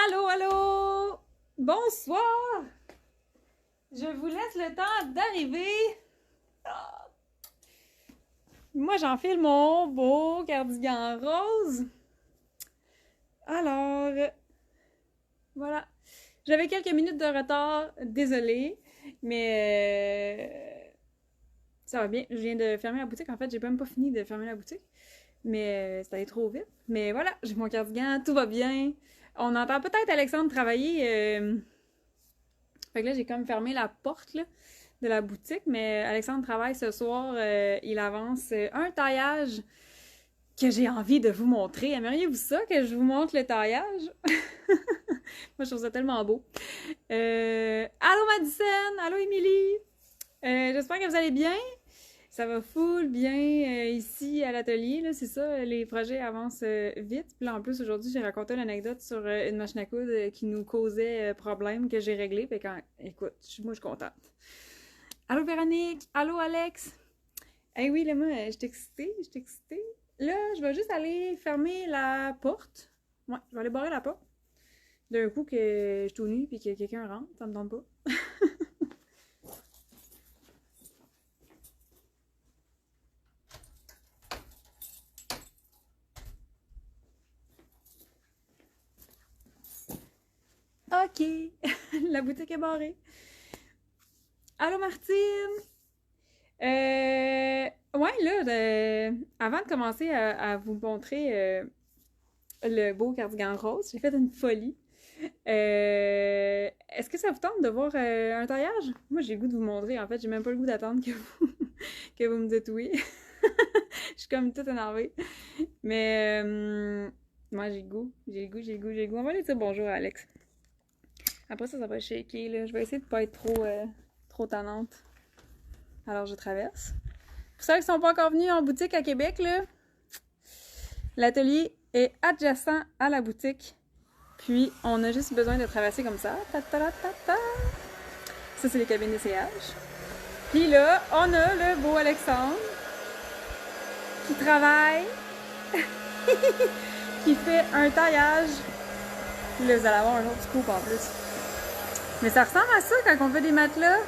Allô, allô! Bonsoir! Je vous laisse le temps d'arriver. Ah. Moi, j'enfile mon beau cardigan rose. Alors, voilà. J'avais quelques minutes de retard, désolée, mais ça va bien. Je viens de fermer la boutique. En fait, j'ai même pas fini de fermer la boutique, mais c'est allé trop vite. Mais voilà, j'ai mon cardigan, tout va bien. On entend peut-être Alexandre travailler. Fait que là, j'ai comme fermé la porte là, de la boutique, mais Alexandre travaille ce soir. Il avance un taillage que j'ai envie de vous montrer. Aimeriez-vous ça, que je vous montre le taillage? Moi, je trouve ça tellement beau. Allô Madison! Allô Émilie! J'espère que vous allez bien. Ça va full bien ici à l'atelier, là, c'est ça, les projets avancent vite. Puis là, en plus, aujourd'hui, j'ai raconté une anecdote sur une machine à coudre qui nous causait problème que j'ai réglé. Fait quand, écoute, moi, je suis contente. Allô Véronique! Allô Alex! Eh oui, là, moi, je suis excitée. Là, je vais juste aller fermer la porte. Ouais, je vais aller barrer la porte. D'un coup que je suis tout nue puis que quelqu'un rentre, ça me tente pas. OK! La boutique est barrée. Allô Martine! Ouais, là, avant de commencer à vous montrer le beau cardigan rose, j'ai fait une folie. Est-ce que ça vous tente de voir un taillage? Moi, j'ai le goût de vous montrer. En fait, j'ai même pas le goût d'attendre que vous, que vous me dites oui. Je suis comme toute énervée. Mais moi, j'ai le goût. On va aller dire bonjour à Alex. Après ça va shaker, là. Je vais essayer de pas être trop tannante. Alors, je traverse. Pour ceux qui sont pas encore venus en boutique à Québec, là, l'atelier est adjacent à la boutique. Puis, on a juste besoin de traverser comme ça. Ta, ta, ta, ta. Ça, c'est les cabines d'essayage. Puis là, on a le beau Alexandre qui travaille, qui fait un taillage. Puis là, vous allez avoir un autre scoop en plus. Mais ça ressemble à ça quand on fait des matelas.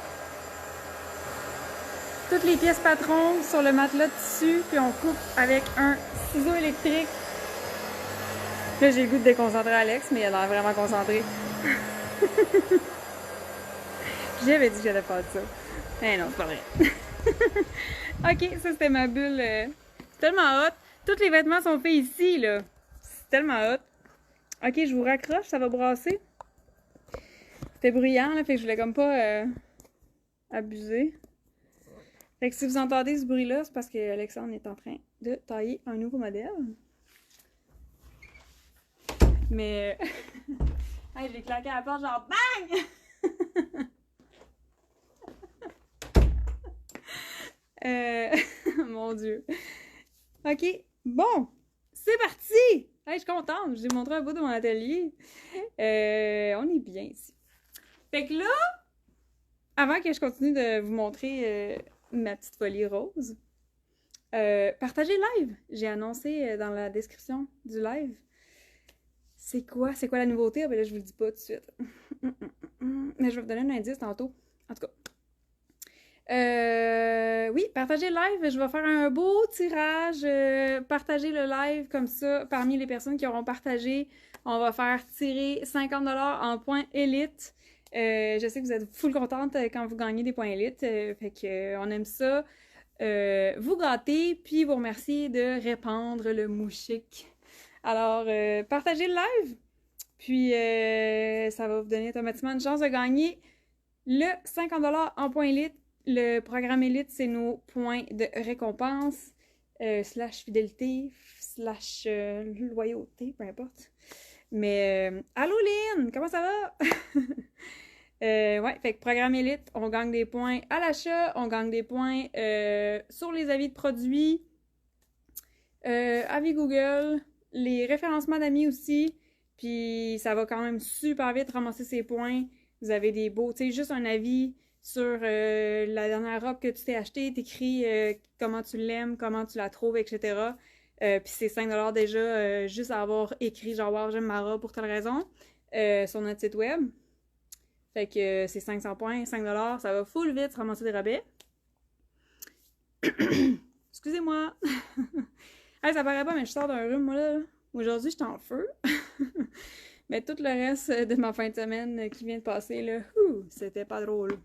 Toutes les pièces patron sur le matelas de tissu, puis on coupe avec un ciseau électrique. Là, j'ai le goût de déconcentrer Alex, mais il a l'air vraiment concentré. J'avais dit que j'allais faire ça. Eh non, c'est pas vrai. Ok, ça c'était ma bulle. C'est tellement hot. Tous les vêtements sont faits ici, là. C'est tellement hot. Ok, je vous raccroche, ça va brasser. C'était bruyant, là, fait que je voulais comme pas abuser. Fait que si vous entendez ce bruit-là, c'est parce que Alexandre est en train de tailler un nouveau modèle. Mais... hey, je l'ai claqué à la porte, genre BANG! Mon Dieu. OK, bon, c'est parti! Hey, je suis contente, je vous ai montré un bout de mon atelier. On est bien ici. Fait que là, avant que je continue de vous montrer ma petite folie rose, partagez live. J'ai annoncé dans la description du live. C'est quoi la nouveauté? Ah, ben là, je vous le dis pas tout de suite. Mais je vais vous donner un indice tantôt. En tout cas. Oui, partagez le live. Je vais faire un beau tirage. Partagez le live comme ça. Parmi les personnes qui auront partagé, on va faire tirer 50$ en points élite. Je sais que vous êtes full contente quand vous gagnez des points élite. Fait que on aime ça. Vous gâter, puis vous remercier de répandre le mouchique. Alors, partagez le live. Puis, ça va vous donner automatiquement une chance de gagner le 50$ en points élite. Le programme élite, c'est nos points de récompense, slash fidélité, slash loyauté, peu importe. Mais, allô Lynn, comment ça va? Ouais, fait que programme élite, on gagne des points à l'achat, on gagne des points sur les avis de produits, avis Google, les référencements d'amis aussi. Puis ça va quand même super vite ramasser ces points. Vous avez des beaux, tu sais, juste un avis sur la dernière robe que tu t'es achetée, t'écris comment tu l'aimes, comment tu la trouves, etc. Puis c'est 5$ déjà juste à avoir écrit genre wow, j'aime ma robe pour telle raison. sur notre site web. Fait que c'est 500 points, 5$, ça va full vite se ramasser des rabais. Excusez-moi! Hey, ça paraît pas, mais je sors d'un rhume, moi, là. Aujourd'hui, j'étais en feu. Mais tout le reste de ma fin de semaine qui vient de passer, là, c'était pas drôle.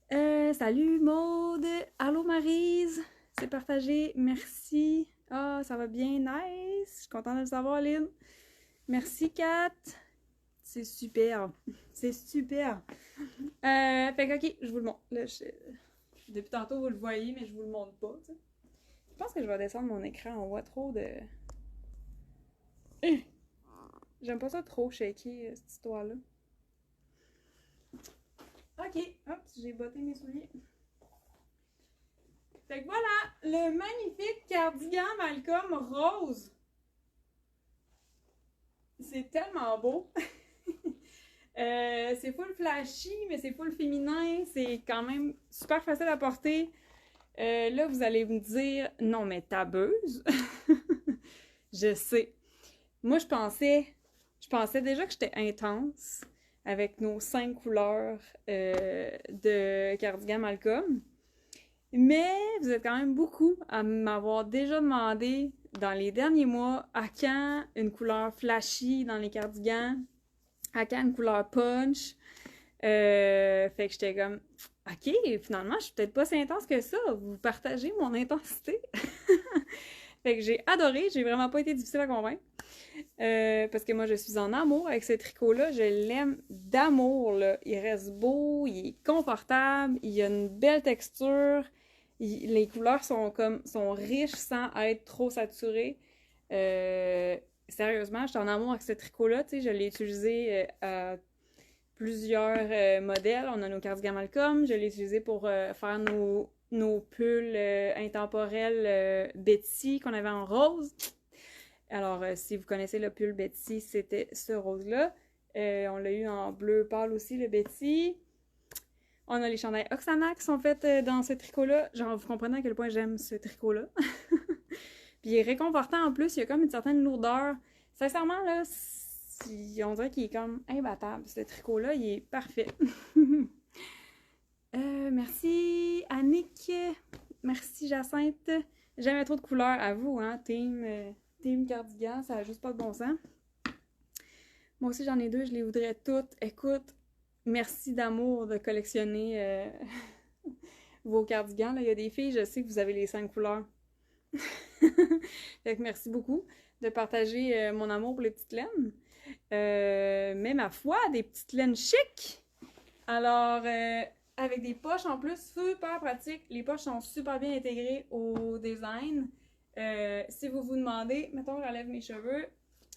Salut Maude! Allô Maryse! C'est partagé, merci. Ah, ça va bien, nice! Je suis contente de le savoir, Lynn. Merci Kat! C'est super! C'est super! Fait que, ok, je vous le montre. Là, depuis tantôt, vous le voyez, mais je vous le montre pas, tu sais. Je pense que je vais descendre mon écran, on voit trop de... J'aime pas ça trop shaker, cette histoire-là. Ok, hop, j'ai botté mes souliers. Fait que voilà, le magnifique cardigan Malcolm rose. C'est tellement beau. C'est full flashy, mais c'est full féminin. C'est quand même super facile à porter. Là, vous allez me dire, non, mais t'abuses. Je sais. Moi, je pensais déjà que j'étais intense avec nos 5 couleurs de cardigan Malcolm. Mais vous êtes quand même beaucoup à m'avoir déjà demandé dans les derniers mois à quand une couleur flashy dans les cardigans, à quand une couleur punch. Fait que j'étais comme, ok, finalement, je suis peut-être pas si intense que ça. Vous partagez mon intensité. Fait que j'ai adoré, j'ai vraiment pas été difficile à convaincre. Parce que moi, je suis en amour avec ce tricot-là. Je l'aime d'amour, là. Il reste beau, il est confortable, il a une belle texture. Les couleurs sont riches sans être trop saturées. Sérieusement, je suis en amour avec ce tricot-là. Tu sais, je l'ai utilisé à plusieurs modèles. On a nos cardigans Malcolm. Je l'ai utilisé pour faire nos pulls intemporels Betty qu'on avait en rose. Alors, si vous connaissez le pull Betty, c'était ce rose-là. On l'a eu en bleu pâle aussi, le Betty. On a les chandails Oxana qui sont faits dans ce tricot-là. Genre, vous comprenez à quel point j'aime ce tricot-là. Puis il est réconfortant en plus, il y a comme une certaine lourdeur. Sincèrement, là, on dirait qu'il est comme imbattable. Ce tricot-là, il est parfait. Merci Annick. Merci Jacinthe. Jamais trop de couleurs à vous, hein, team cardigan, ça n'a juste pas de bon sens. Moi aussi, j'en ai 2, je les voudrais toutes. Écoute, merci d'amour de collectionner vos cardigans. Là, il y a des filles, je sais que vous avez les 5 couleurs. Fait que merci beaucoup de partager mon amour pour les petites laines. Mais ma foi, des petites laines chic! Alors, avec des poches en plus, super pratique. Les poches sont super bien intégrées au design. Si vous vous demandez, mettons, j'enlève mes cheveux.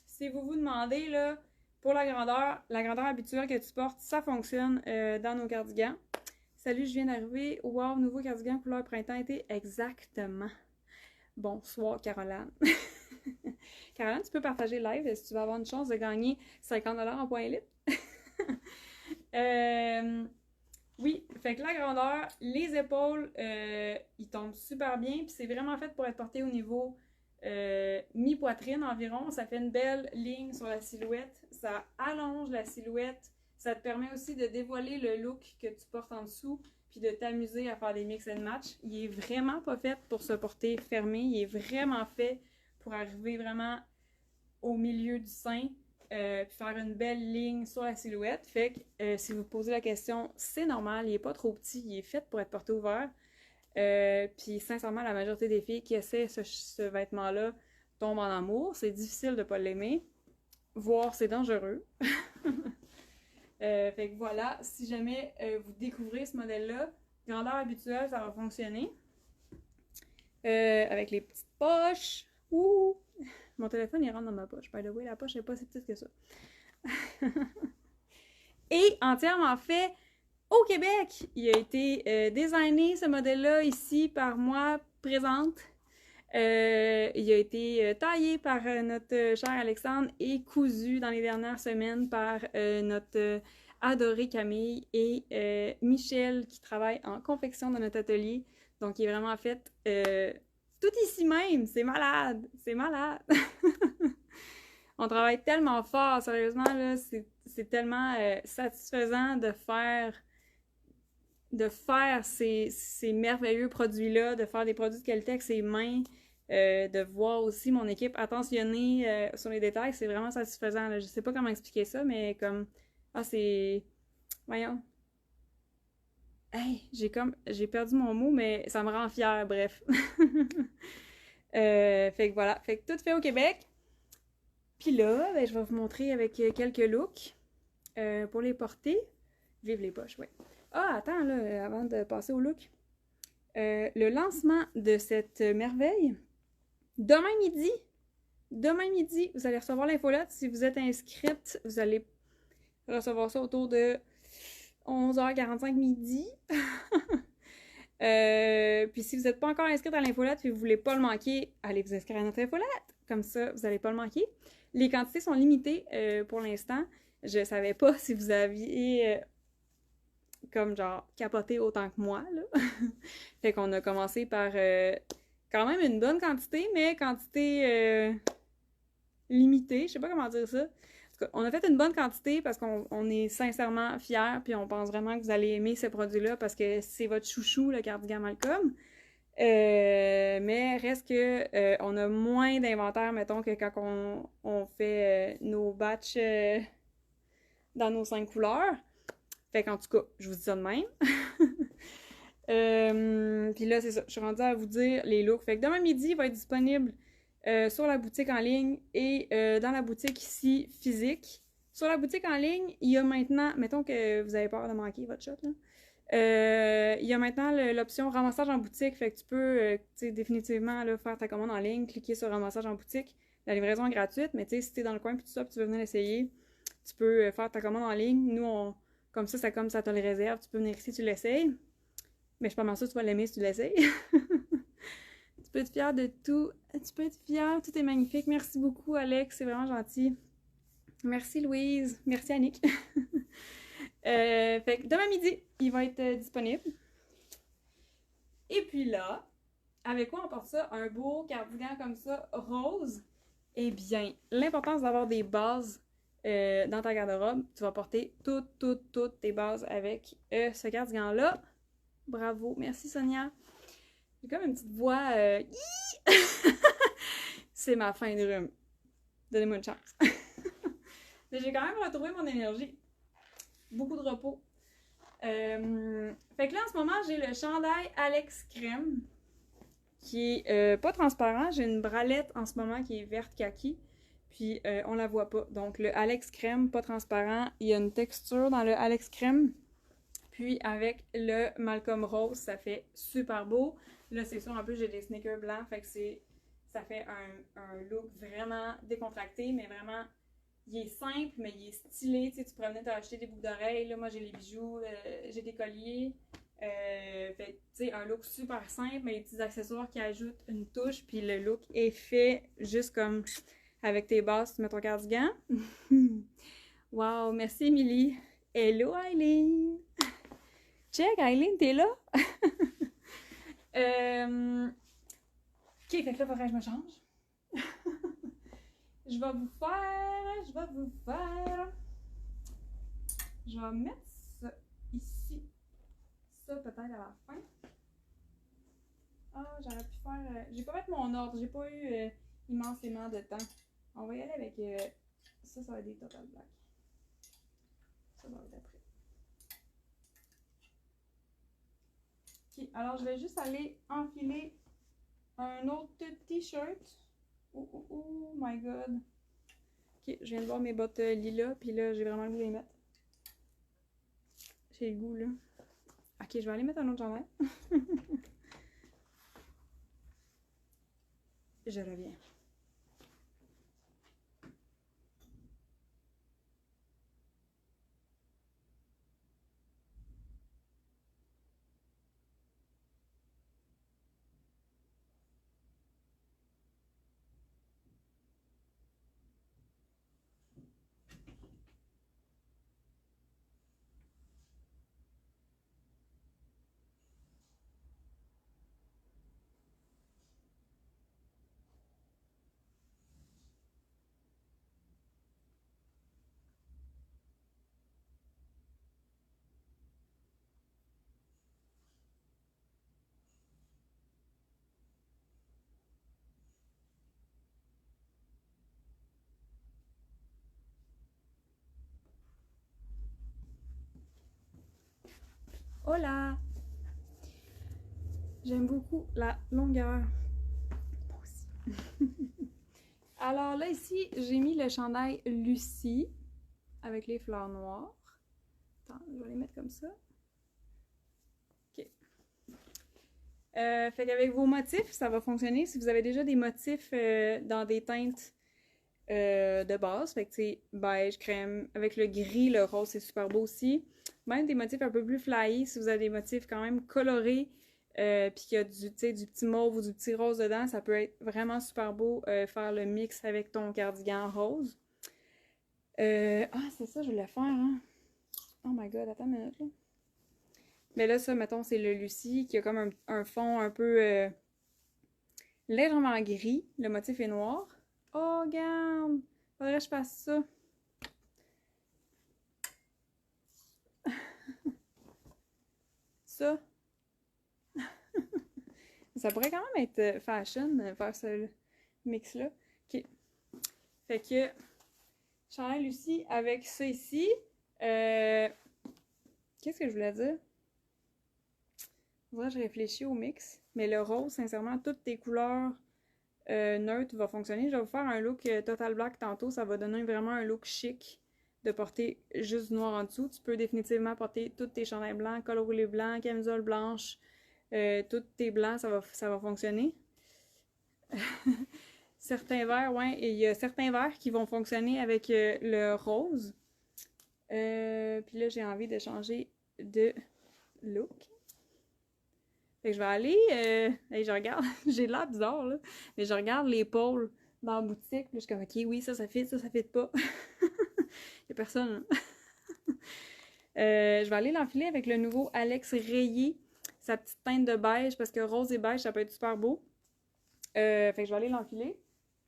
Si vous vous demandez, là, pour la grandeur habituelle que tu portes, ça fonctionne dans nos cardigans. Salut, je viens d'arriver. Wow, nouveau cardigan couleur printemps-été. Exactement. Bonsoir, Caroline. Caroline, tu peux partager le live si tu vas avoir une chance de gagner 50$ en points élite. Oui, fait que la grandeur, les épaules, ils tombent super bien. Puis c'est vraiment fait pour être porté au niveau mi-poitrine environ. Ça fait une belle ligne sur la silhouette. Ça allonge la silhouette. Ça te permet aussi de dévoiler le look que tu portes en dessous. Puis de t'amuser à faire des mix and match. Il est vraiment pas fait pour se porter fermé. Il est vraiment fait pour arriver vraiment au milieu du sein. Puis faire une belle ligne sur la silhouette. Fait que si vous posez la question, c'est normal, il n'est pas trop petit, il est fait pour être porté ouvert. Puis sincèrement, la majorité des filles qui essaient ce vêtement-là tombent en amour. C'est difficile de ne pas l'aimer, voire c'est dangereux. Fait que voilà, si jamais vous découvrez ce modèle-là, grandeur habituelle, ça va fonctionner. Avec les petites poches. Ouh! Mon téléphone, il rentre dans ma poche. By the way, la poche n'est pas si petite que ça. Et entièrement fait au Québec. Il a été designé, ce modèle-là, ici, par moi, présente. Il a été taillé par notre cher Alexandre et cousu dans les dernières semaines par notre adorée Camille et Michel, qui travaille en confection dans notre atelier. Donc, il est vraiment fait... tout ici même, c'est malade, c'est malade. On travaille tellement fort, sérieusement, là, c'est tellement satisfaisant de faire ces merveilleux produits-là, de faire des produits de qualité avec ses mains, de voir aussi mon équipe attentionner sur les détails, c'est vraiment satisfaisant. Là. Je sais pas comment expliquer ça, mais comme... Ah, c'est... Voyons. Hey, j'ai perdu mon mot, mais ça me rend fière, bref. Fait que voilà, fait que tout fait au Québec. Puis là, ben, je vais vous montrer avec quelques looks pour les porter. Vive les poches, oui. Ah, attends, là, avant de passer au look. Le lancement de cette merveille, demain midi, vous allez recevoir l'infolette. Si vous êtes inscrite, vous allez recevoir ça autour de 11h45 midi. Puis si vous n'êtes pas encore inscrite à l'infolette et vous ne voulez pas le manquer, allez vous inscrire à notre infolette. Comme ça, vous n'allez pas le manquer. Les quantités sont limitées pour l'instant. Je savais pas si vous aviez comme genre capoté autant que moi, là. Fait qu'on a commencé par quand même une bonne quantité, mais quantité limitée. Je sais pas comment dire ça. En tout cas, on a fait une bonne quantité parce qu'on est sincèrement fiers, puis on pense vraiment que vous allez aimer ces produits-là parce que c'est votre chouchou, le cardigan Malcolm. Mais reste que on a moins d'inventaire, mettons, que quand on fait nos batchs dans nos 5 couleurs. Fait qu'en tout cas, je vous dis ça de même. Puis là, c'est ça. Je suis rendue à vous dire les looks. Fait que demain midi, il va être disponible sur la boutique en ligne et dans la boutique ici physique. Sur la boutique en ligne, il y a maintenant, mettons que vous avez peur de manquer votre shot, là. Il y a maintenant l'option ramassage en boutique, fait que tu peux définitivement là, faire ta commande en ligne, cliquer sur ramassage en boutique. La livraison est gratuite, mais si t'es dans le coin et tout ça, tu veux venir l'essayer, tu peux faire ta commande en ligne. Nous, comme ça comme ça te le réserve, tu peux venir ici, tu l'essayes. Mais je suis pas mal sûre que tu vas l'aimer si tu l'essayes. Tu peux être fier de tout. Tu peux être fier, tout est magnifique. Merci beaucoup, Alex, c'est vraiment gentil. Merci, Louise. Merci, Annick. Fait que demain midi, il va être disponible. Et puis là, avec quoi on porte ça? Un beau cardigan comme ça, rose. Eh bien, l'importance d'avoir des bases dans ta garde-robe, tu vas porter toutes tes bases avec ce cardigan-là. Bravo. Merci, Sonia. J'ai comme une petite voix... C'est ma fin de rhume. Donnez-moi une chance. Mais j'ai quand même retrouvé mon énergie. Beaucoup de repos. Fait que là, en ce moment, j'ai le chandail Alex Crème qui est pas transparent. J'ai une bralette en ce moment qui est verte kaki. Puis on la voit pas. Donc le Alex Crème, pas transparent. Il y a une texture dans le Alex Crème. Puis avec le Malcolm Rose, ça fait super beau. Là, c'est sûr, en plus, j'ai des sneakers blancs. Fait que ça fait un look vraiment décontracté, mais vraiment... Il est simple, mais il est stylé. Tu sais, tu pourrais venir t'acheter des boucles d'oreilles. Là, moi, j'ai les bijoux, j'ai des colliers. Fait tu sais, un look super simple, mais les petits accessoires qui ajoutent une touche. Puis le look est fait juste comme avec tes bases, tu mets ton cardigan. Wow, merci Émilie. Hello Eileen. Check, Eileen, t'es là? Ok, fait que là, il faudrait que je me change. Je vais vous faire... Je vais mettre ça ici. Ça, peut-être à la fin. Ah, j'aurais pu faire... J'ai pas fait mon ordre. J'ai pas eu immensément de temps. On va y aller avec... ça va être des Total Black. Ça va être après. Ok, alors je vais juste aller enfiler un autre t-shirt. Oh my god. Ok, je viens de voir mes bottes lilas, puis là, j'ai vraiment le goût de les mettre. J'ai le goût, là. Ok, je vais aller mettre un autre chandail. Je reviens. Hola! J'aime beaucoup la longueur. Moi aussi. Alors là, ici, j'ai mis le chandail Lucie avec les fleurs noires. Attends, je vais les mettre comme ça. OK. Fait qu'avec vos motifs, ça va fonctionner. Si vous avez déjà des motifs dans des teintes de base, fait que tu sais, beige, crème, avec le gris, le rose, c'est super beau aussi. Même des motifs un peu plus flyés, si vous avez des motifs quand même colorés, puis qu'il y a du petit mauve ou du petit rose dedans, ça peut être vraiment super beau faire le mix avec ton cardigan rose. Ah, c'est ça, je voulais faire, hein. Oh my god, attends une minute, là. Mais là, ça, mettons, c'est le Lucie qui a comme un fond un peu légèrement gris. Le motif est noir. Oh, regarde! Faudrait que je fasse ça. Ça. Ça pourrait quand même être fashion, faire ce mix-là. OK. Fait que, chandail Lucie avec ça ici. Qu'est-ce que je voulais dire? Faudrait que je réfléchis au mix. Mais le rose, sincèrement, toutes tes couleurs neutres vont fonctionner. Je vais vous faire un look total black tantôt. Ça va donner vraiment un look chic de porter juste du noir en dessous. Tu peux définitivement porter tous tes chandails blancs, col roulé blanc, camisole blanche, tous tes blancs, ça va fonctionner. Certains verres, ouais, et il y a certains verres qui vont fonctionner avec le rose. Puis là, j'ai envie de changer de look. Fait que je vais aller, hey, je regarde, j'ai l'air bizarre, là, mais je regarde les pôles dans la boutique, puis je suis comme, ok, oui, ça fit pas. Il y a personne. Je vais aller l'enfiler avec le nouveau Alex Rayé, sa petite teinte de beige, parce que rose et beige, ça peut être super beau. Fait que je vais aller l'enfiler.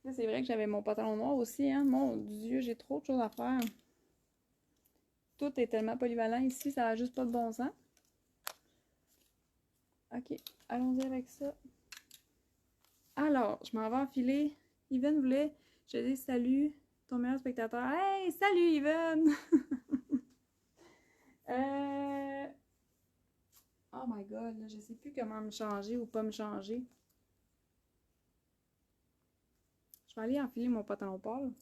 Là, c'est vrai que j'avais mon pantalon noir aussi, hein. Mon Dieu, j'ai trop de choses à faire. Tout est tellement polyvalent ici, ça n'a juste pas de bon sens. Ok, allons-y avec ça. Alors, je m'en vais enfiler. Yvonne voulait, je dis salut, ton meilleur spectateur. Hey, salut Yvonne! Oh my god, là, je sais plus comment me changer ou pas me changer. Je vais aller enfiler mon pantalon pâle.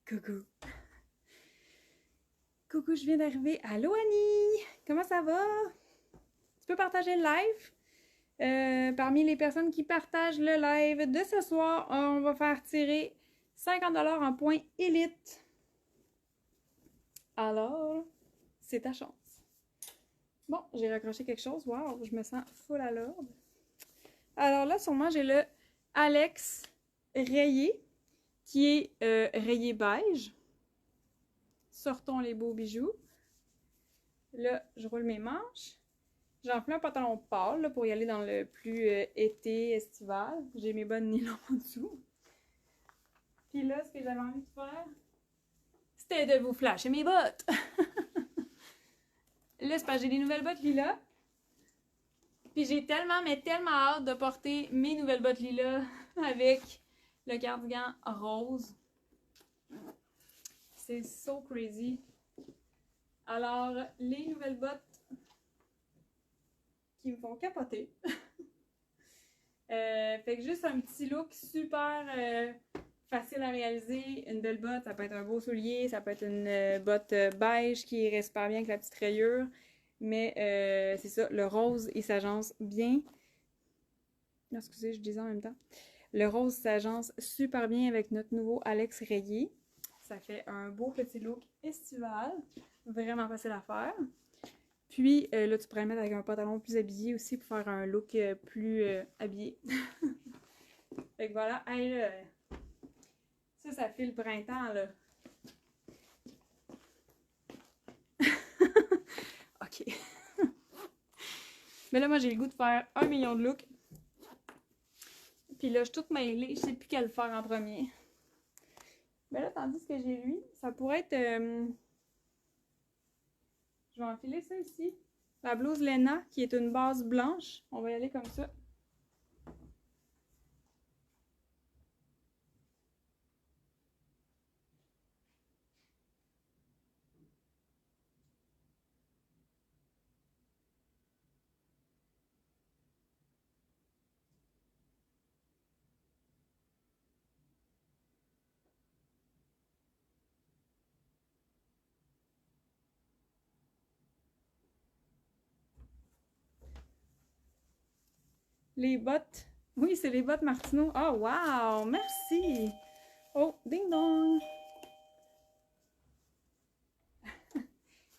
Coucou. Coucou, je viens d'arriver. Allô Annie! Comment ça va? Tu peux partager le live? Parmi les personnes qui partagent le live de ce soir, on va faire tirer 50$ en points élite. Alors, c'est ta chance. Bon, j'ai raccroché quelque chose. Waouh, je me sens full à l'ordre. Alors là, sur moi, j'ai le Alex rayé, qui est rayé beige. Sortons les beaux bijoux. Là, je roule mes manches. J'enfile un pantalon pâle là, pour y aller dans le plus été, estival. J'ai mes bonnes nylon en dessous. Puis là, ce que j'avais envie de faire, c'était de vous flasher mes bottes. Là, c'est parce que j'ai des nouvelles bottes lilas. Puis j'ai tellement, mais tellement hâte de porter mes nouvelles bottes lilas avec le cardigan rose. C'est so crazy. Alors, les nouvelles bottes qui me font capoter. Fait que juste un petit look super facile à réaliser. Une belle botte, ça peut être un beau soulier, ça peut être une botte beige qui reste super bien avec la petite rayure. Mais c'est ça, le rose, il s'agence bien. Non, excusez, je disais en même temps. Le rose s'agence super bien avec notre nouveau Alex Rayé. Ça fait un beau petit look estival. Vraiment facile à faire. Puis là, tu pourrais le mettre avec un pantalon plus habillé aussi pour faire un look plus habillé. Fait que voilà. Hey, là, ça fait le printemps, là. OK. Mais là, moi, j'ai le goût de faire 1 million de looks. Puis là, je suis toute mêlée. Je sais plus quel faire en premier. Mais là, tandis que j'ai lui, ça pourrait être... Je vais enfiler ça ici. La blouse Lena, qui est une base blanche. On va y aller comme ça. Les bottes. Oui, c'est les bottes Martineau. Oh, wow! Merci! Oh, ding dong!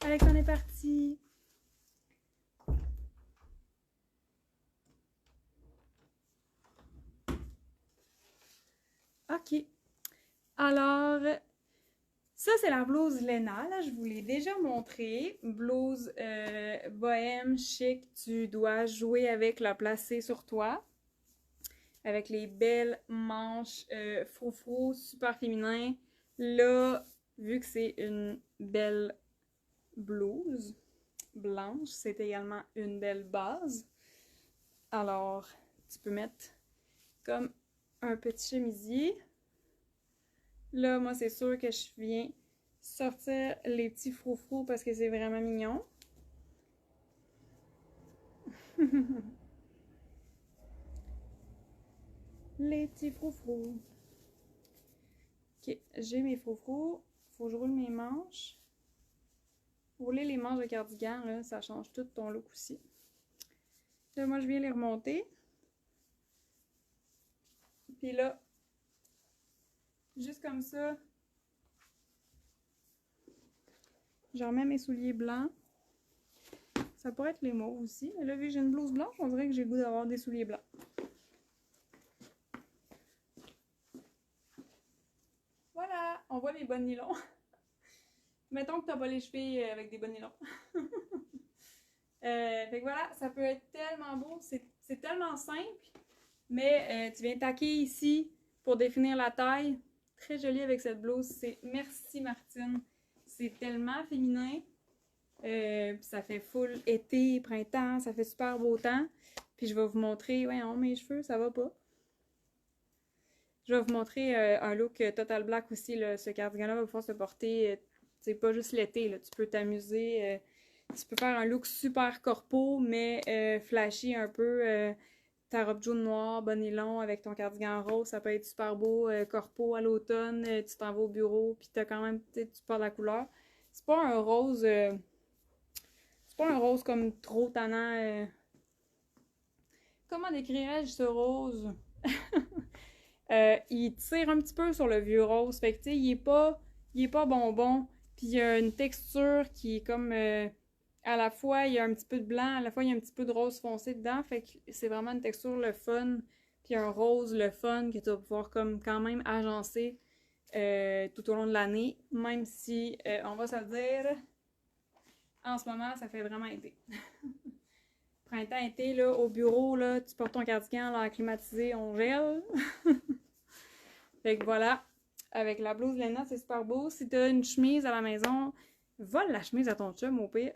Alexandre est parti. OK. Alors, ça, c'est la blouse Lena. Là, je vous l'ai déjà montré. Blouse bohème, chic. Tu dois jouer avec, la placer sur toi. Avec les belles manches froufrou, super féminin. Là, vu que c'est une belle blouse blanche, c'est également une belle base. Alors, tu peux mettre comme un petit chemisier. Là, moi, c'est sûr que je viens sortir les petits froufrous parce que c'est vraiment mignon. Les petits froufrous. Ok, j'ai mes froufrous. Faut que je roule mes manches. Rouler les manches de cardigan, là, ça change tout ton look aussi. Là, moi, je viens les remonter. Puis là, juste comme ça, je remets mes souliers blancs. Ça pourrait être les mauves aussi. Mais là, vu que j'ai une blouse blanche, on dirait que j'ai le goût d'avoir des souliers blancs. Voilà, on voit les bonnes nylons. Mettons que t'as pas les chevilles avec des bonnes nylons. Fait que voilà, ça peut être tellement beau. C'est tellement simple. Mais tu viens taquer ici pour définir la taille. Très joli avec cette blouse. C'est Merci Martine. C'est tellement féminin. Puis ça fait full été, printemps. Ça fait super beau temps. Puis je vais vous montrer. Voyons, mes cheveux, ça va pas. Je vais vous montrer un look total black aussi. Là. Ce cardigan-là va pouvoir se porter. C'est pas juste l'été. Tu peux t'amuser. Tu peux faire un look super corpo, mais flashy un peu. Ta robe jaune noire, bas nylon avec ton cardigan rose, ça peut être super beau. Corpo à l'automne, tu t'en vas au bureau, puis t'as quand même, tu portes la couleur. C'est pas un rose. C'est pas un rose comme trop tannant. Comment décrirais-je ce rose? Il tire un petit peu sur le vieux rose. Fait que, tu sais, il est pas bonbon. Puis il y a une texture qui est comme... à la fois, il y a un petit peu de blanc, à la fois, il y a un petit peu de rose foncé dedans. Fait que c'est vraiment une texture le fun. Puis un rose le fun que tu vas pouvoir comme quand même agencer tout au long de l'année. Même si, on va se le dire, en ce moment, ça fait vraiment été. Printemps-été, là, au bureau, là, tu portes ton cardigan, l'air climatisé, on gèle. Fait que voilà, avec la blouse Lena, c'est super beau. Si t'as une chemise à la maison, vole la chemise à ton chum au pire.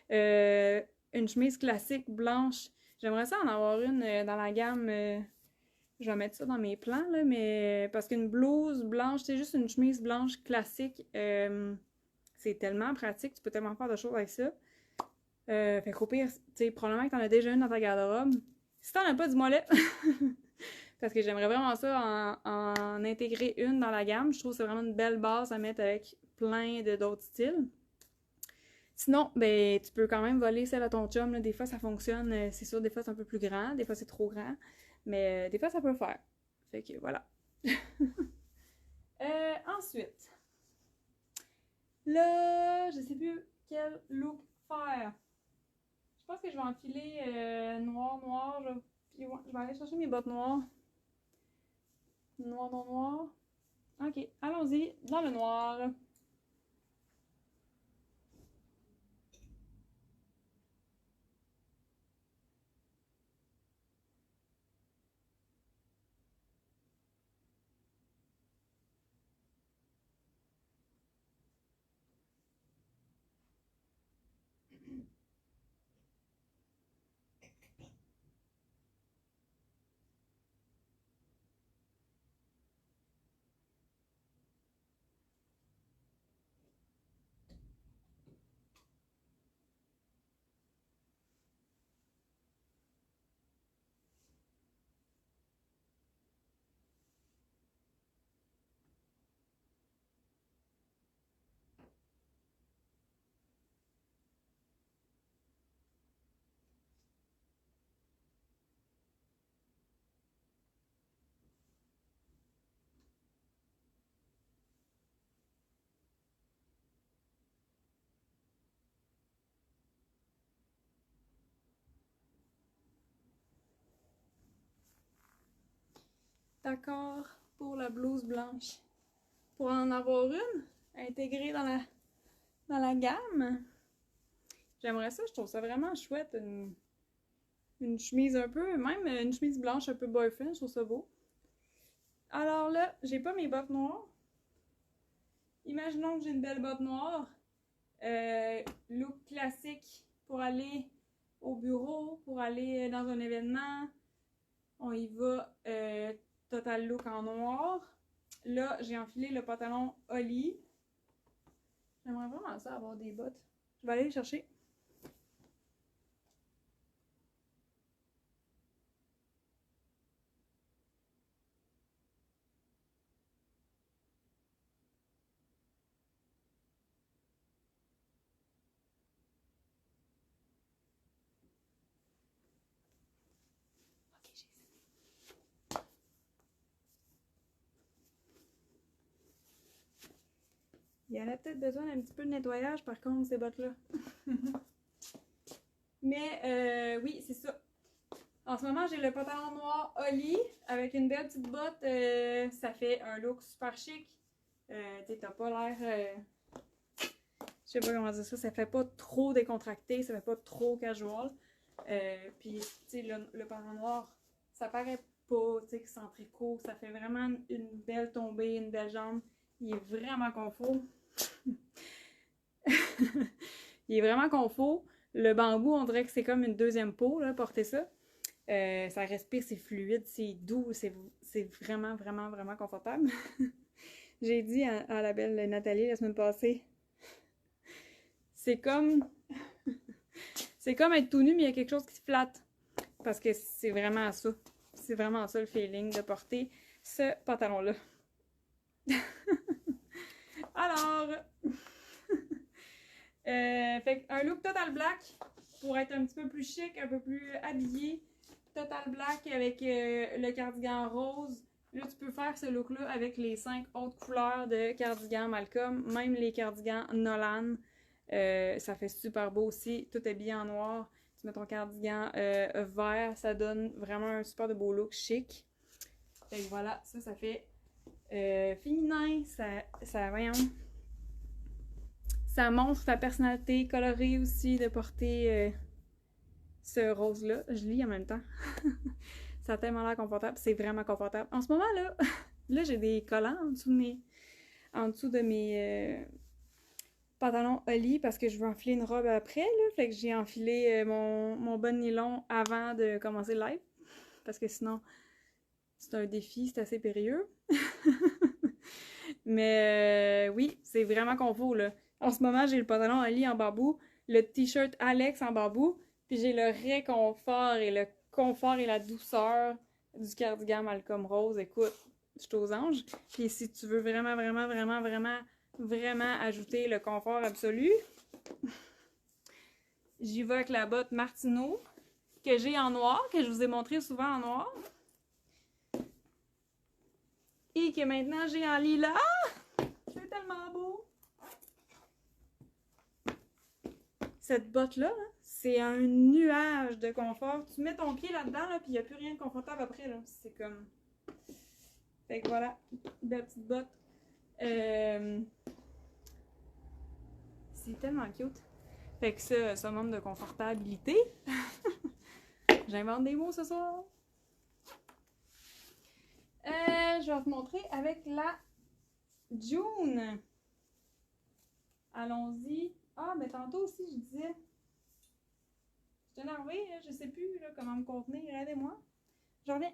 Une chemise classique blanche. J'aimerais ça en avoir une dans la gamme. Je vais mettre ça dans mes plans, là, mais parce qu'une blouse blanche, c'est juste une chemise blanche classique. C'est tellement pratique, tu peux tellement faire de choses avec ça. Fait qu'au pire, tu sais, probablement que t'en as déjà une dans ta garde-robe. Si t'en as pas, dis-moi le. Parce que j'aimerais vraiment ça en intégrer une dans la gamme. Je trouve que c'est vraiment une belle base à mettre avec plein de d'autres styles. Sinon, ben, tu peux quand même voler celle à ton chum, là. Des fois, ça fonctionne. C'est sûr, des fois, c'est un peu plus grand. Des fois, c'est trop grand. Mais des fois, ça peut le faire. Fait que voilà. Ensuite, là, je sais plus quel look faire. Je pense que je vais enfiler noir. Je vais aller chercher mes bottes noires. Noir. Ok, allons-y dans le noir. D'accord pour la blouse blanche. Pour en avoir une intégrée dans la gamme. J'aimerais ça, je trouve ça vraiment chouette. Une chemise un peu, même une chemise blanche un peu boyfriend, je trouve ça beau. Alors là, j'ai pas mes bottes noires. Imaginons que j'ai une belle botte noire. Look classique pour aller au bureau, pour aller dans un événement. On y va total look en noir. Là, j'ai enfilé le pantalon Oli. J'aimerais vraiment ça avoir des bottes. Je vais aller les chercher. Ok, j'ai ça. Il y en a peut-être besoin d'un petit peu de nettoyage par contre, ces bottes-là. Mais oui, c'est ça. En ce moment, j'ai le pantalon noir Oli avec une belle petite botte. Ça fait un look super chic. T'as pas l'air... je sais pas comment dire ça. Ça fait pas trop décontracté. Ça fait pas trop casual. Puis, tu sais, le pantalon noir, ça paraît pas, tu sais, que c'est en tricot. Ça fait vraiment une belle tombée, une belle jambe. Il est vraiment confort. Il est vraiment confort. Le bambou, on dirait que c'est comme une deuxième peau, là, porter ça. Ça respire, c'est fluide, c'est doux, c'est vraiment confortable. J'ai dit à la belle Nathalie la semaine passée, c'est comme c'est comme être tout nu, mais il y a quelque chose qui se flatte. Parce que c'est vraiment ça. C'est vraiment ça le feeling de porter ce pantalon-là. Alors, fait un look total black pour être un petit peu plus chic, un peu plus habillé. Total black avec le cardigan rose. Là, tu peux faire ce look-là avec les 5 autres couleurs de cardigan Malcolm, même les cardigans Nolan. Ça fait super beau aussi, tout habillé en noir. Tu mets ton cardigan vert, ça donne vraiment un super de beau look chic. Fait que voilà, ça fait féminin, voyons, ça montre ta personnalité colorée aussi de porter ce rose-là. Je lis en même temps. Ça a tellement l'air confortable. C'est vraiment confortable. En ce moment, là j'ai des collants en dessous de mes pantalons Oli parce que je veux enfiler une robe après, là. Fait que j'ai enfilé mon bon nylon avant de commencer le live. Parce que sinon, c'est un défi, c'est assez périlleux. Mais oui, c'est vraiment confort, là. En ce moment, j'ai le pantalon Oli en bambou, le t-shirt Alex en bambou, puis j'ai le réconfort et le confort et la douceur du cardigan Malcolm Rose, écoute, je suis aux anges. Puis si tu veux vraiment ajouter le confort absolu, j'y vais avec la botte Martineau que j'ai en noir, que je vous ai montré souvent en noir. Et que maintenant j'ai en lilas. C'est tellement beau! Cette botte-là, c'est un nuage de confort. Tu mets ton pied là-dedans, là, puis il n'y a plus rien de confortable après. Là. C'est comme... Fait que voilà, belle petite botte. C'est tellement cute. Fait que ça, ça manque de confortabilité. J'invente des mots ce soir. Je vais vous montrer avec la June. Allons-y. Ah, mais tantôt aussi, je disais... Je suis énervée, je sais plus là, comment me contenir. Aidez-moi. Je reviens.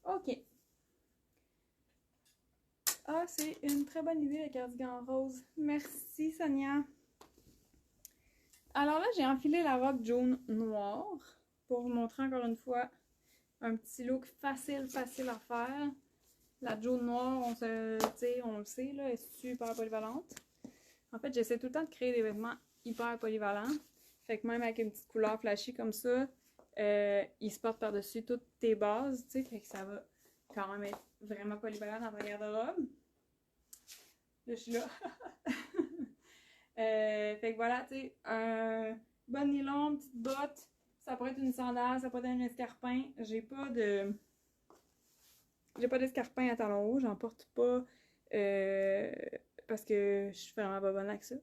OK. Ah, c'est une très bonne idée, le cardigan rose. Merci, Sonia. Alors là, j'ai enfilé la robe jaune noire pour vous montrer encore une fois un petit look facile à faire. La jaune noire, on le sait, là, est super polyvalente. En fait, j'essaie tout le temps de créer des vêtements hyper polyvalents. Fait que même avec une petite couleur flashy comme ça, il se porte par-dessus toutes tes bases, tu sais, fait que ça va quand même être vraiment polyvalent dans ta garde-robe. Là, je suis là. Fait que voilà, tu sais, un bon nylon, petite botte, ça pourrait être une sandale, ça pourrait être un escarpin. J'ai pas d'escarpin à talons hauts, j'en porte pas parce que je suis vraiment pas bonne avec ça.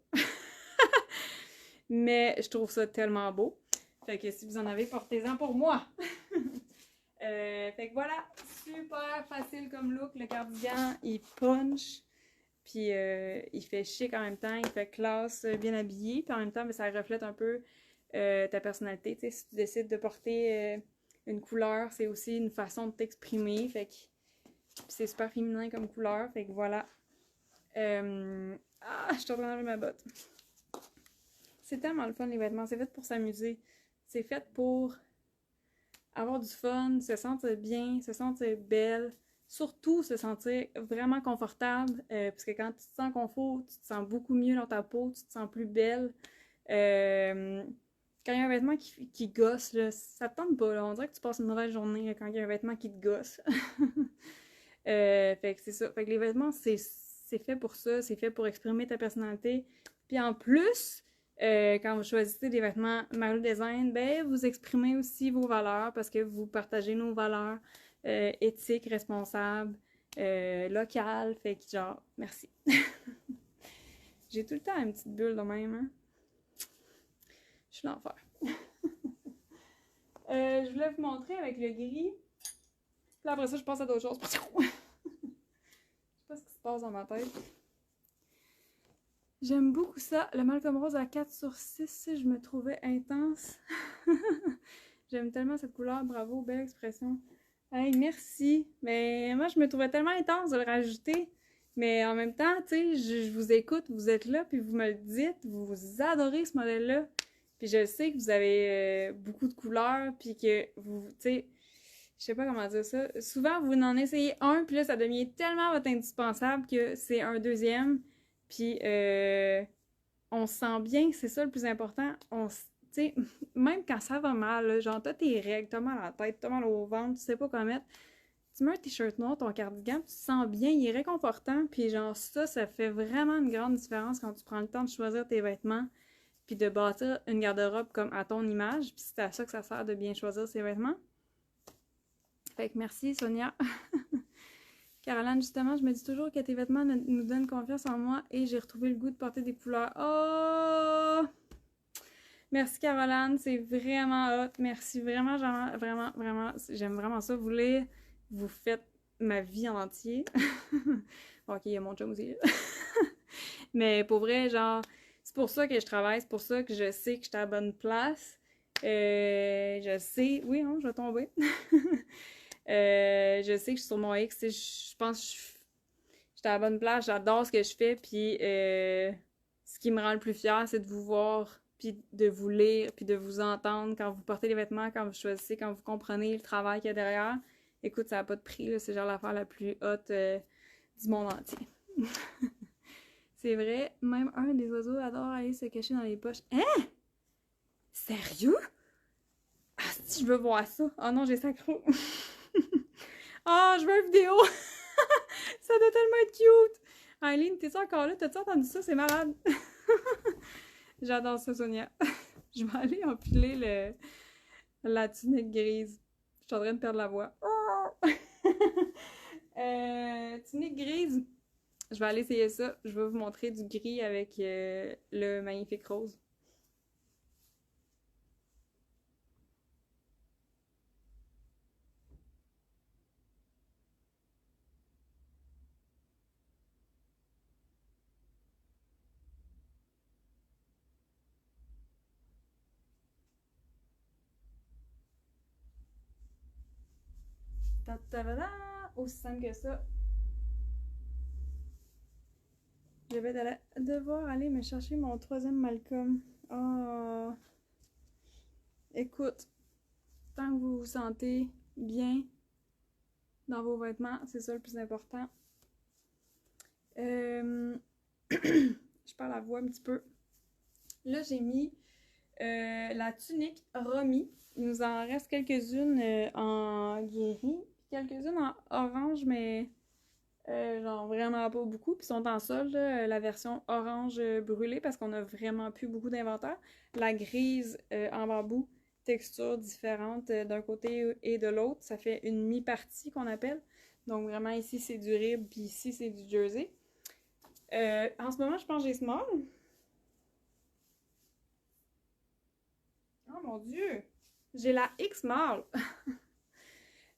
Mais je trouve ça tellement beau. Fait que si vous en avez, portez-en pour moi. Fait que voilà, super facile comme look. Le cardigan, il punch. Puis il fait chic en même temps, il fait classe, bien habillé. Puis en même temps, mais ça reflète un peu ta personnalité. Tu sais, si tu décides de porter une couleur, c'est aussi une façon de t'exprimer. Fait que c'est super féminin comme couleur. Fait que voilà. Ah, je suis en train d'enlever ma botte. C'est tellement le fun, les vêtements. C'est fait pour s'amuser. C'est fait pour avoir du fun, se sentir bien, se sentir belle. Surtout se sentir vraiment confortable. Parce que quand tu te sens confort, tu te sens beaucoup mieux dans ta peau, tu te sens plus belle. Quand il y a un vêtement qui gosse, là, ça te tente pas. Là. On dirait que tu passes une mauvaise journée là, quand il y a un vêtement qui te gosse. Fait que c'est ça. Fait que les vêtements, c'est fait pour ça. C'est fait pour exprimer ta personnalité. Puis en plus, quand vous choisissez des vêtements Mario Design, ben vous exprimez aussi vos valeurs parce que vous partagez nos valeurs éthiques, responsables, locales. Fait que genre, merci. J'ai tout le temps une petite bulle de même, hein? Je suis l'enfer. Je voulais vous montrer avec le gris. Puis après ça, je passe à d'autres choses. Je sais pas ce qui se passe dans ma tête. J'aime beaucoup ça. Le Malcolm Rose à 4/6, je me trouvais intense. J'aime tellement cette couleur. Bravo, belle expression. Hey, merci. Mais moi, je me trouvais tellement intense de le rajouter. Mais en même temps, tu sais, je vous écoute, vous êtes là, puis vous me le dites, vous adorez ce modèle-là. Puis je sais que vous avez beaucoup de couleurs, puis que vous, tu sais, je sais pas comment dire ça. Souvent, vous en essayez un, puis là, ça devient tellement votre indispensable que c'est un deuxième. Puis on se sent bien, c'est ça le plus important. Tu sais, même quand ça va mal, là, genre t'as tes règles, t'as mal à la tête, t'as mal au ventre, tu sais pas quoi mettre, tu mets un t-shirt noir, ton cardigan, puis tu te sens bien, il est réconfortant, puis genre ça fait vraiment une grande différence quand tu prends le temps de choisir tes vêtements. puis de bâtir une garde-robe comme à ton image, puis c'est à ça que ça sert de bien choisir ses vêtements. Fait que merci, Sonia. Caroline, justement, je me dis toujours que tes vêtements nous donnent confiance en moi et j'ai retrouvé le goût de porter des couleurs. Oh! Merci, Caroline, c'est vraiment hot. Merci vraiment, vraiment, vraiment. J'aime vraiment ça. Vous faites ma vie en entier. Bon, ok, il y a mon chum aussi. Mais pour vrai, genre, c'est pour ça que je travaille, c'est pour ça que je sais que je suis à la bonne place. Je sais. Oui, non, je vais tomber. Je sais que je suis sur mon X. Je pense que je suis à la bonne place. J'adore ce que je fais. Puis, ce qui me rend le plus fière, c'est de vous voir, puis de vous lire, puis de vous entendre quand vous portez les vêtements, quand vous choisissez, quand vous comprenez le travail qu'il y a derrière. Écoute, ça n'a pas de prix. C'est genre l'affaire la plus haute du monde entier. C'est vrai, même un des oiseaux adore aller se cacher dans les poches. Hein? Sérieux? Ah, si je veux voir ça. Oh non, j'ai sacro. Oh, je veux une vidéo. Ça doit tellement être cute. Aileen, t'es-tu encore là? T'as-tu entendu ça? C'est malade. J'adore ça, Sonia. Je vais aller empiler la tunique grise. Je suis en train de perdre la voix. Tunique grise. Je vais aller essayer ça. Je vais vous montrer du gris avec le magnifique rose. Ta-ta-da-da! Aussi simple que ça. Je vais devoir aller me chercher mon troisième Malcolm. Oh. Écoute, tant que vous vous sentez bien dans vos vêtements, c'est ça le plus important. Je parle à voix un petit peu. Là, j'ai mis la tunique Romy. Il nous en reste quelques-unes en gris, quelques-unes en orange, mais genre vraiment pas beaucoup. Puis sont en solde, la version orange brûlée, parce qu'on a vraiment plus beaucoup d'inventaire. La grise en bambou, texture différente d'un côté et de l'autre. Ça fait une mi-partie qu'on appelle. Donc vraiment ici c'est du rib, puis ici c'est du jersey. En ce moment, je pense que j'ai small. Oh mon Dieu! J'ai la X-Small!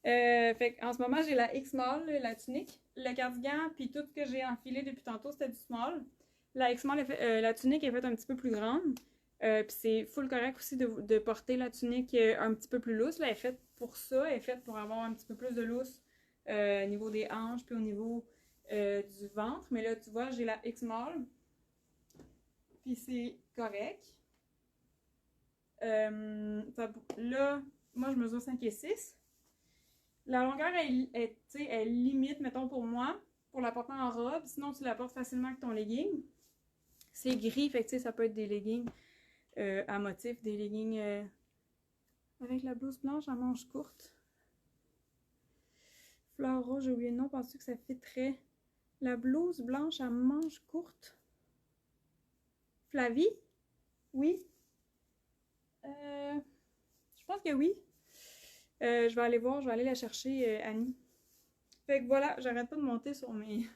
Fait en ce moment, j'ai la X-Small, la tunique, le cardigan, puis tout ce que j'ai enfilé depuis tantôt, c'était du small. La X-Small, la tunique est faite un petit peu plus grande. Puis c'est full correct aussi de porter la tunique un petit peu plus lousse. Là, elle est faite pour ça, elle est faite pour avoir un petit peu plus de lousse au niveau des hanches, puis au niveau du ventre. Mais là, tu vois, j'ai la X-Small. Puis c'est correct. Là, moi, je mesure 5 et 6. La longueur est limite, mettons, pour moi, pour la porter en robe. Sinon, tu la portes facilement avec ton legging. C'est gris, fait que ça peut être des leggings à motif, des leggings avec la blouse blanche à manches courtes. Fleur rouge, j'ai oublié le nom, penses-tu que ça fait très... La blouse blanche à manches courtes. Flavie? Oui. Je pense que oui. Je vais aller voir, je vais aller la chercher, Annie. Fait que voilà, j'arrête pas de monter sur mes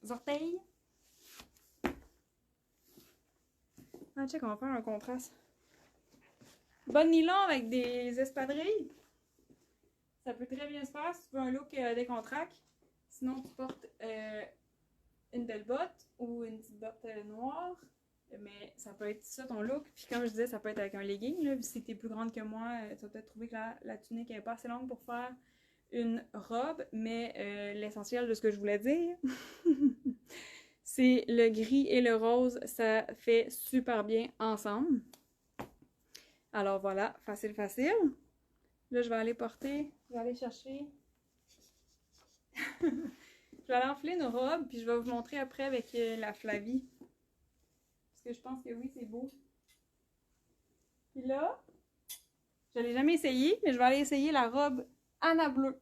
orteils. Ah, check, on va faire un contraste. Bonne nylon avec des espadrilles. Ça peut très bien se faire si tu veux un look décontracté. Sinon, tu portes une belle botte ou une petite botte noire. Mais ça peut être ça ton look. Puis comme je disais, ça peut être avec un legging. Là. Si t'es plus grande que moi, tu vas peut-être trouver que la tunique n'est pas assez longue pour faire une robe. Mais l'essentiel de ce que je voulais dire, c'est le gris et le rose. Ça fait super bien ensemble. Alors voilà, facile, facile. Là, je vais aller porter, je vais aller chercher. Je vais aller enfler une robe, puis je vais vous montrer après avec la Flavie. Parce que je pense que oui, c'est beau. Puis là, je ne l'ai jamais essayé, mais je vais aller essayer la robe Anna Bleu.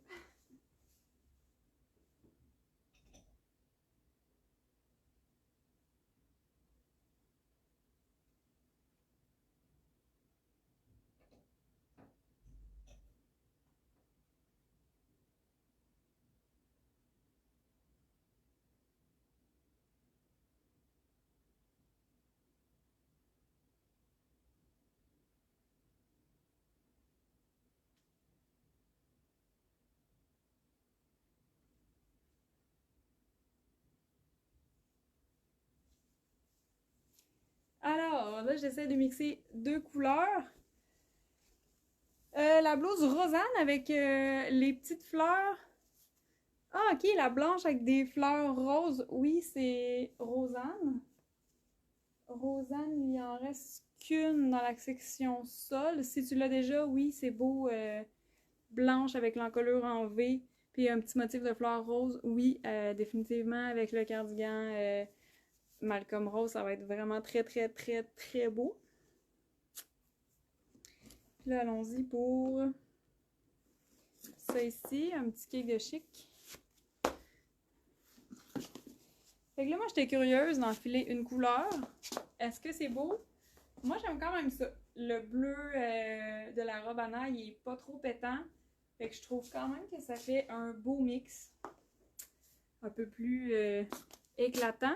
Alors là, j'essaie de mixer deux couleurs. La blouse Rosanne avec les petites fleurs. Ah, ok, la blanche avec des fleurs roses. Oui, c'est Rosanne. Rosanne, il en reste qu'une dans la section sol. Si tu l'as déjà, oui, c'est beau. Blanche avec l'encolure en V, puis un petit motif de fleurs roses. Oui, définitivement, avec le cardigan Malcolm Rose, ça va être vraiment très, très, très, très beau. Puis là, allons-y pour ça ici, un petit cake de chic. Fait que là, moi, j'étais curieuse d'enfiler une couleur. Est-ce que c'est beau? Moi, j'aime quand même ça. Le bleu de la robe Anna, il est pas trop pétant. Fait que je trouve quand même que ça fait un beau mix. Un peu plus éclatant.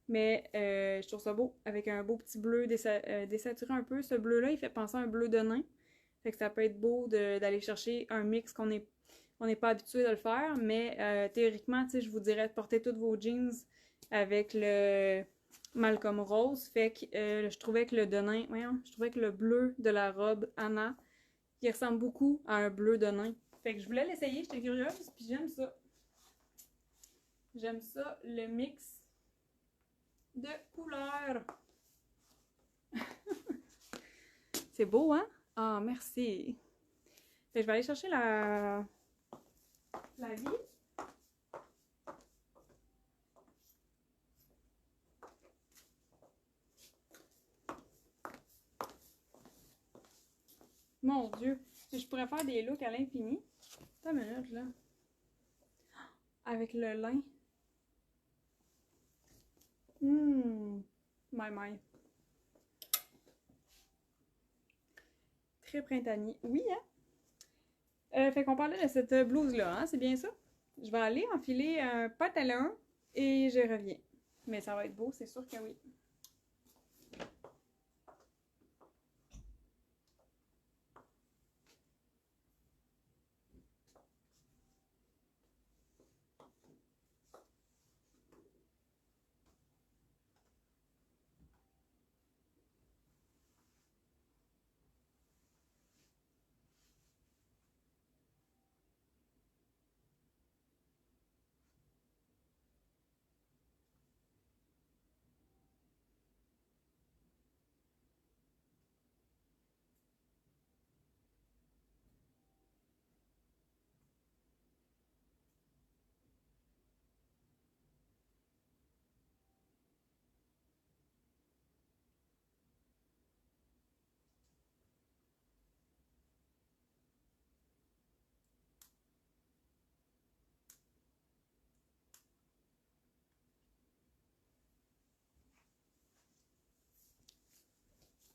Mais je trouve ça beau. Avec un beau petit bleu désaturé un peu. Ce bleu-là, il fait penser à un bleu de nain. Fait que ça peut être beau d'aller chercher un mix qu'on n'est pas habitué de le faire. Mais théoriquement, tu sais, je vous dirais de porter tous vos jeans avec le Malcolm Rose. Fait que je trouvais que le Denain, je trouvais que le bleu de la robe Anna, il ressemble beaucoup à un bleu de nain. Fait que je voulais l'essayer, j'étais curieuse, puis j'aime ça. J'aime ça, le mix de couleurs. C'est beau, hein? Ah, merci. Fait que je vais aller chercher la vie. Mon Dieu, je pourrais faire des looks à l'infini. Attends une minute, là. Avec le lin. My. Très printanier. Oui, hein? Fait qu'on parlait de cette blouse-là, hein? C'est bien ça? Je vais aller enfiler un pantalon et je reviens. Mais ça va être beau, c'est sûr que oui.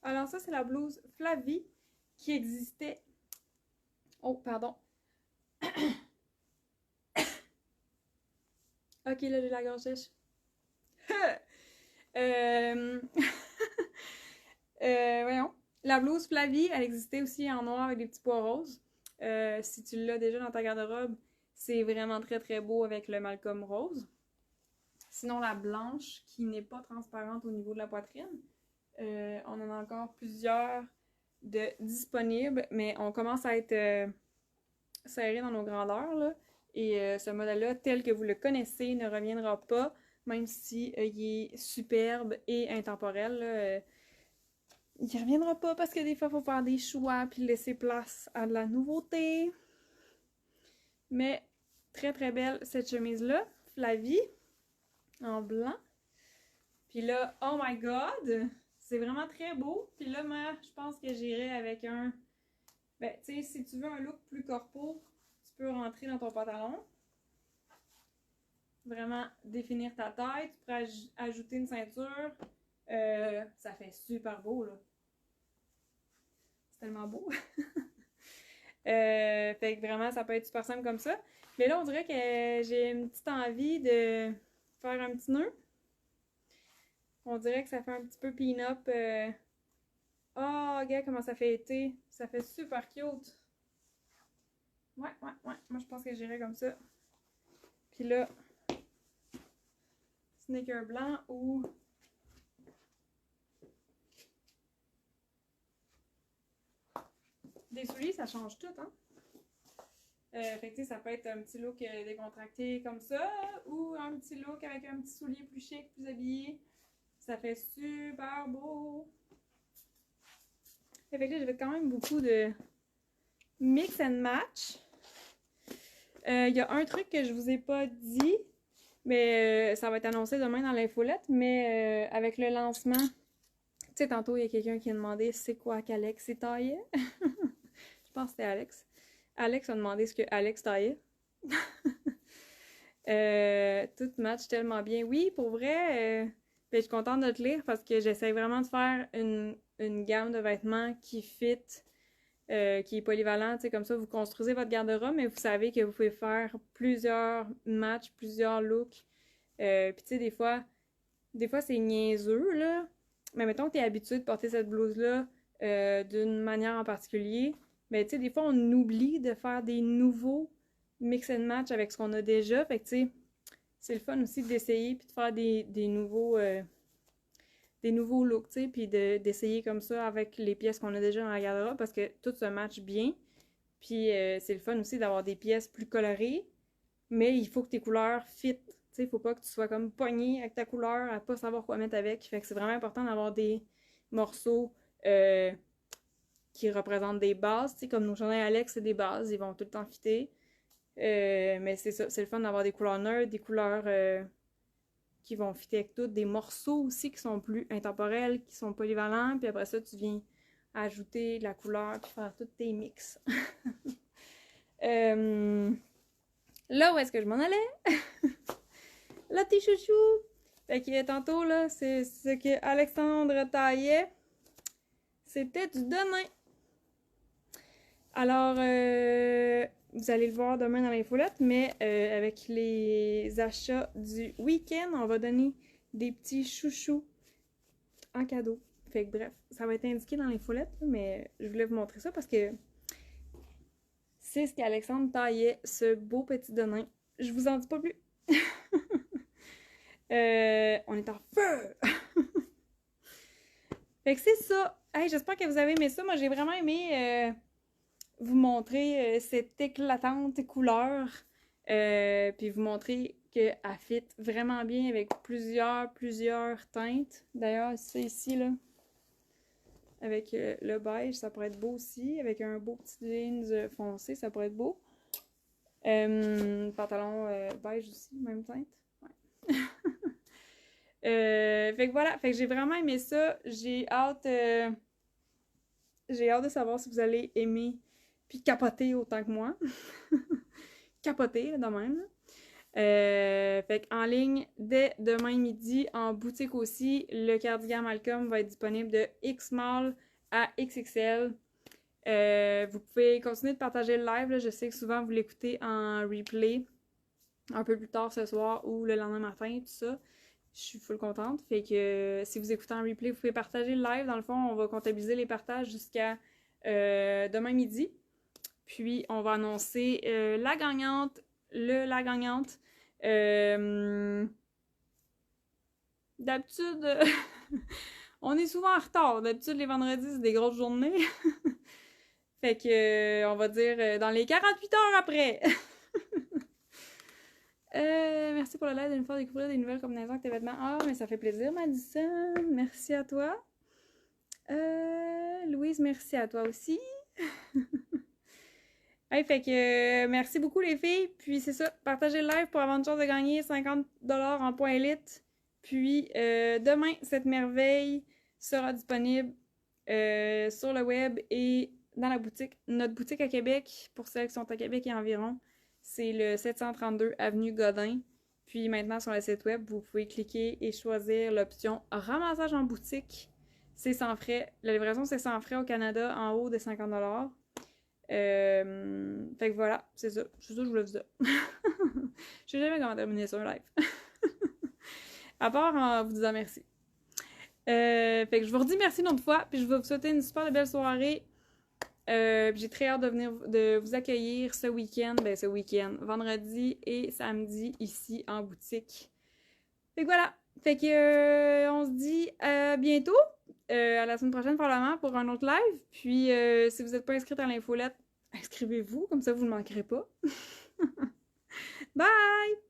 Alors ça, c'est la blouse Flavie qui existait... Oh, pardon. Ok, là, j'ai la gorge sèche. Voyons. La blouse Flavie, elle existait aussi en noir avec des petits pois roses. Si tu l'as déjà dans ta garde-robe, c'est vraiment très très beau avec le Malcolm Rose. Sinon, la blanche, qui n'est pas transparente au niveau de la poitrine, on en a encore plusieurs de disponibles, mais on commence à être serré dans nos grandeurs, là. Et ce modèle-là, tel que vous le connaissez, ne reviendra pas, même si il est superbe et intemporel, là, il ne reviendra pas parce que des fois, il faut faire des choix puis laisser place à de la nouveauté. Mais très très belle cette chemise-là, Flavie, en blanc. Puis là, oh my god, c'est vraiment très beau. Puis là, moi, je pense que j'irai avec un... Ben, tu sais, si tu veux un look plus corpo, tu peux rentrer dans ton pantalon. Vraiment définir ta taille. Tu peux ajouter une ceinture. Ça fait super beau, là. C'est tellement beau. Fait que vraiment, ça peut être super simple comme ça. Mais là, on dirait que j'ai une petite envie de faire un petit nœud. On dirait que ça fait un petit peu pin-up. Oh, regarde comment ça fait été. Ça fait super cute. Ouais. Moi, je pense que j'irai comme ça. Puis là, sneaker blanc ou Des souliers, ça change tout, hein? Fait que, ça peut être un petit look décontracté comme ça, ou un petit look avec un petit soulier plus chic, plus habillé. Ça fait super beau! Fait que là, j'avais quand même beaucoup de mix and match. Il y a un truc que je vous ai pas dit, mais ça va être annoncé demain dans l'infolette, mais avec le lancement, tu sais, tantôt, il y a quelqu'un qui a demandé c'est quoi qu'Alex taillait. Je pense que c'était Alex. Alex a demandé ce que Alex taillait. Tout match tellement bien. Oui, pour vrai, ben, je suis contente de te lire parce que j'essaie vraiment de faire une gamme de vêtements qui fit, qui est polyvalent. Tu sais, comme ça, vous construisez votre garde-robe, mais vous savez que vous pouvez faire plusieurs matchs, plusieurs looks. Puis tu sais, des fois c'est niaiseux, là. Mais mettons que tu es habitué de porter cette blouse-là d'une manière en particulier. Mais tu sais, des fois, on oublie de faire des nouveaux mix and match avec ce qu'on a déjà. Fait que tu sais, c'est le fun aussi d'essayer puis de faire des nouveaux looks, tu sais, puis d'essayer comme ça avec les pièces qu'on a déjà dans la garde-robe parce que tout se match bien. Puis c'est le fun aussi d'avoir des pièces plus colorées, mais il faut que tes couleurs fit. Tu sais, il faut pas que tu sois comme pogné avec ta couleur à pas savoir quoi mettre avec. Fait que c'est vraiment important d'avoir des morceaux qui représentent des bases. Tu sais, comme nos chandails Alex, c'est des bases, ils vont tout le temps fitter. Mais c'est ça, c'est le fun d'avoir des couleurs neutres, des couleurs qui vont fitter avec tout, des morceaux aussi qui sont plus intemporels, qui sont polyvalents, puis après ça, tu viens ajouter de la couleur, puis faire tous tes mix. Là, où est-ce que je m'en allais? Là, tes chouchous! Fait que tantôt, là, c'est ce que Alexandre taillait. C'était du Denain. Alors, vous allez le voir demain dans l'infolette, mais avec les achats du week-end, on va donner des petits chouchous en cadeau. Fait que bref, ça va être indiqué dans l'infolette, mais je voulais vous montrer ça parce que c'est ce qu'Alexandre taillait, ce beau petit Denain. Je vous en dis pas plus. On est en feu! Fait que c'est ça. Hey, j'espère que vous avez aimé ça. Moi, j'ai vraiment aimé vous montrer cette éclatante couleur. Puis vous montrer qu'elle fit vraiment bien avec plusieurs teintes. D'ailleurs, c'est ici, là. Avec le beige, ça pourrait être beau aussi. Avec un beau petit jeans foncé, ça pourrait être beau. Pantalon beige aussi, même teinte. Ouais. Fait que voilà, fait que j'ai vraiment aimé ça. J'ai hâte de savoir si vous allez aimer puis capoter autant que moi. Capoter, là, de même. Fait qu'en ligne, dès demain midi, en boutique aussi, le cardigan Malcolm va être disponible de X-Small à XXL. Vous pouvez continuer de partager le live. Là. Je sais que souvent, vous l'écoutez en replay un peu plus tard ce soir ou le lendemain matin, tout ça. Je suis full contente. Fait que si vous écoutez en replay, vous pouvez partager le live. Dans le fond, on va comptabiliser les partages jusqu'à demain midi. Puis, on va annoncer la gagnante. D'habitude, on est souvent en retard. D'habitude, les vendredis, c'est des grosses journées. Fait que, on va dire dans les 48 heures après. Merci pour le live de nous faire découvrir des nouvelles combinaisons avec tes vêtements. Ah, mais ça fait plaisir, Madison. Merci à toi. Louise, merci à toi aussi. Hey, fait que merci beaucoup les filles. Puis c'est ça, partagez le live pour avoir une chance de gagner 50$ en points élite. Puis demain, cette merveille sera disponible sur le web et dans la boutique. Notre boutique à Québec, pour celles qui sont à Québec et environ, c'est le 732 Avenue Godin. Puis maintenant, sur le site web, vous pouvez cliquer et choisir l'option ramassage en boutique. C'est sans frais. La livraison, c'est sans frais au Canada en haut de 50$. Fait que voilà, c'est ça. C'est ça que je voulais vous dire. Je sais jamais comment terminer sur un live. À part en vous disant merci. Fait que je vous redis merci une autre fois, puis je vais vous souhaiter une super belle soirée. J'ai très hâte de venir de vous accueillir ce week-end, vendredi et samedi ici en boutique. Fait que voilà. Fait que on se dit à bientôt. à la semaine prochaine, probablement, pour un autre live. Puis, si vous n'êtes pas inscrite à l'infolette, inscrivez-vous, comme ça vous ne manquerez pas. Bye!